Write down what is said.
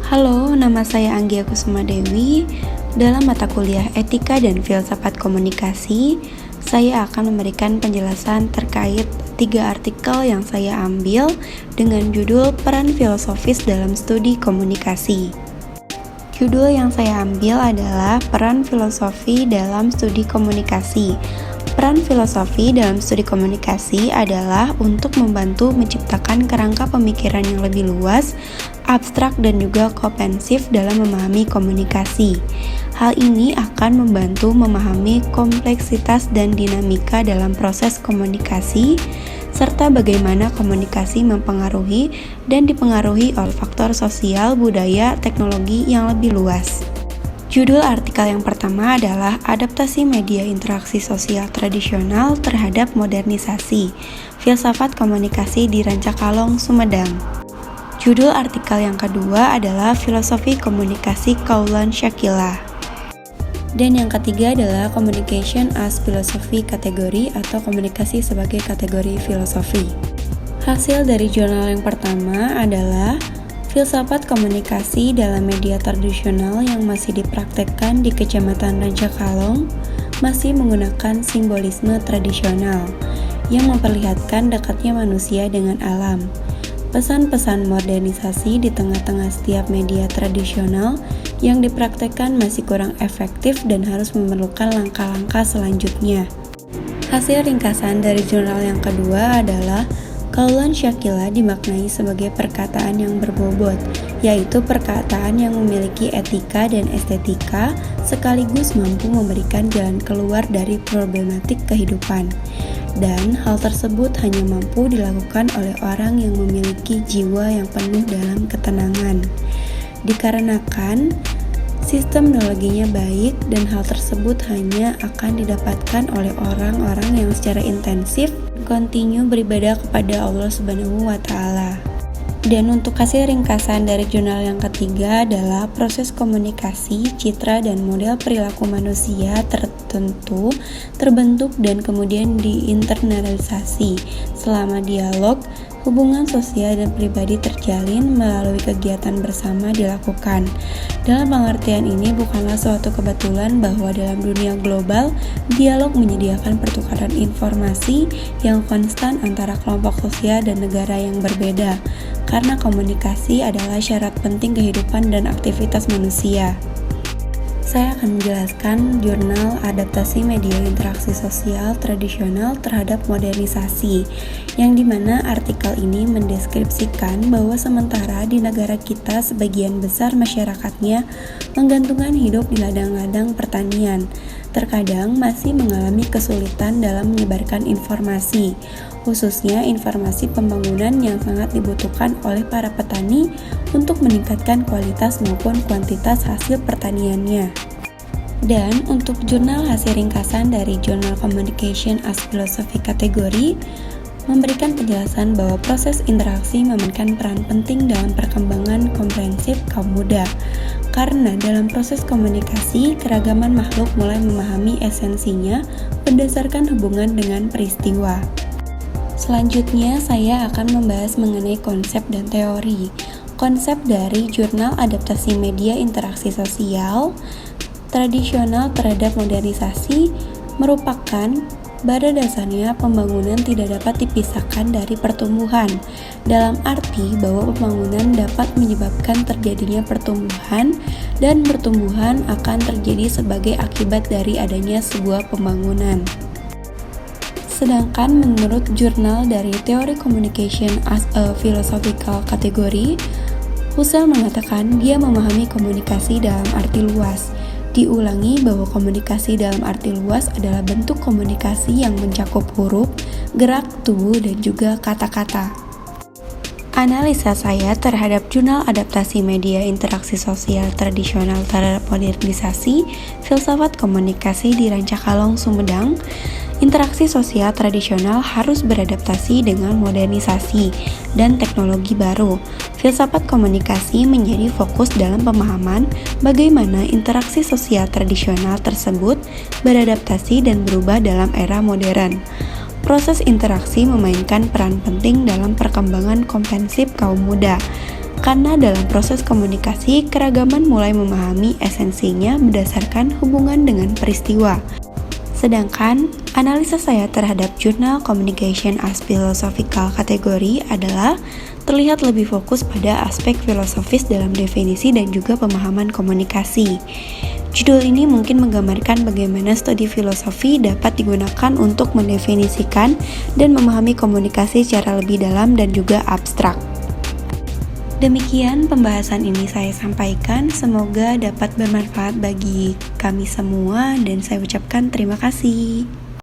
Halo, nama saya Anggia Kusuma Dewi. Dalam mata kuliah Etika dan Filsafat Komunikasi, saya akan memberikan penjelasan terkait 3 artikel yang saya ambil dengan judul Peran Filosofis dalam Studi Komunikasi. Judul yang saya ambil adalah Peran Filosofi dalam Studi Komunikasi. Peran filosofi dalam studi komunikasi adalah untuk membantu menciptakan kerangka pemikiran yang lebih luas, abstrak dan juga komprehensif dalam memahami komunikasi. Hal ini akan membantu memahami kompleksitas dan dinamika dalam proses komunikasi, serta bagaimana komunikasi mempengaruhi dan dipengaruhi oleh faktor sosial, budaya, teknologi yang lebih luas. Judul artikel yang pertama adalah Adaptasi Media Interaksi Sosial Tradisional terhadap Modernisasi, Filsafat Komunikasi di Rancakalong, Sumedang. Judul artikel yang kedua adalah Filosofi Komunikasi Kaulan Shakila. Dan yang ketiga adalah Communication as Philosophy kategori atau komunikasi sebagai kategori filosofi. Hasil dari jurnal yang pertama adalah Filsafat Komunikasi dalam Media Tradisional yang masih dipraktekkan di Kecamatan Rancakalong masih menggunakan simbolisme tradisional yang memperlihatkan dekatnya manusia dengan alam. Pesan-pesan modernisasi di tengah-tengah setiap media tradisional yang dipraktekkan masih kurang efektif dan harus memerlukan langkah-langkah selanjutnya. Hasil ringkasan dari jurnal yang kedua adalah Kaulan Shakila dimaknai sebagai perkataan yang berbobot, yaitu perkataan yang memiliki etika dan estetika sekaligus mampu memberikan jalan keluar dari problematik kehidupan. Dan hal tersebut hanya mampu dilakukan oleh orang yang memiliki jiwa yang penuh dalam ketenangan. Dikarenakan sistem teknologinya baik dan hal tersebut hanya akan didapatkan oleh orang-orang yang secara intensif kontinu beribadah kepada Allah Subhanahu wa Ta'ala. Dan untuk hasil ringkasan dari jurnal yang ketiga adalah proses komunikasi, citra dan model perilaku manusia tertentu terbentuk dan kemudian diinternalisasi selama dialog, hubungan sosial dan pribadi terjalin melalui kegiatan bersama dilakukan. Dalam pengertian ini bukanlah suatu kebetulan bahwa dalam dunia global, dialog menyediakan pertukaran informasi yang konstan antara kelompok sosial dan negara yang berbeda, karena komunikasi adalah syarat penting kehidupan dan aktivitas manusia. Saya akan menjelaskan jurnal Adaptasi Media Interaksi Sosial Tradisional terhadap Modernisasi, yang dimana artikel ini mendeskripsikan bahwa sementara di negara kita sebagian besar masyarakatnya menggantungkan hidup di ladang-ladang pertanian, terkadang masih mengalami kesulitan dalam menyebarkan informasi, khususnya informasi pembangunan yang sangat dibutuhkan oleh para petani untuk meningkatkan kualitas maupun kuantitas hasil pertaniannya. Dan untuk jurnal hasil ringkasan dari Jurnal Communication as Philosophy kategori memberikan penjelasan bahwa proses interaksi memainkan peran penting dalam perkembangan komprehensif kaum muda. Karena dalam proses komunikasi, keragaman makhluk mulai memahami esensinya berdasarkan hubungan dengan peristiwa. Selanjutnya, saya akan membahas mengenai konsep dan teori. Konsep dari Jurnal Adaptasi Media Interaksi Sosial Tradisional terhadap Modernisasi merupakan pada dasarnya pembangunan tidak dapat dipisahkan dari pertumbuhan, dalam arti bahwa pembangunan dapat menyebabkan terjadinya pertumbuhan dan pertumbuhan akan terjadi sebagai akibat dari adanya sebuah pembangunan. Sedangkan menurut jurnal dari Teori Communication as a Philosophical kategori, Husserl mengatakan dia memahami komunikasi dalam arti luas. Diulangi bahwa komunikasi dalam arti luas adalah bentuk komunikasi yang mencakup huruf, gerak tubuh, dan juga kata-kata. Analisa saya terhadap Jurnal Adaptasi Media Interaksi Sosial Tradisional terhadap Modernisasi, Filsafat Komunikasi di Rancakalong, Sumedang. Interaksi sosial tradisional harus beradaptasi dengan modernisasi dan teknologi baru. Filsafat komunikasi menjadi fokus dalam pemahaman bagaimana interaksi sosial tradisional tersebut beradaptasi dan berubah dalam era modern. Proses interaksi memainkan peran penting dalam perkembangan komprehensif kaum muda. Karena dalam proses komunikasi, keragaman mulai memahami esensinya berdasarkan hubungan dengan peristiwa. Sedangkan, analisa saya terhadap jurnal Communication as Philosophical kategori adalah terlihat lebih fokus pada aspek filosofis dalam definisi dan juga pemahaman komunikasi. Judul ini mungkin menggambarkan bagaimana studi filosofi dapat digunakan untuk mendefinisikan dan memahami komunikasi secara lebih dalam dan juga abstrak. Demikian pembahasan ini saya sampaikan, semoga dapat bermanfaat bagi kami semua dan saya ucapkan terima kasih.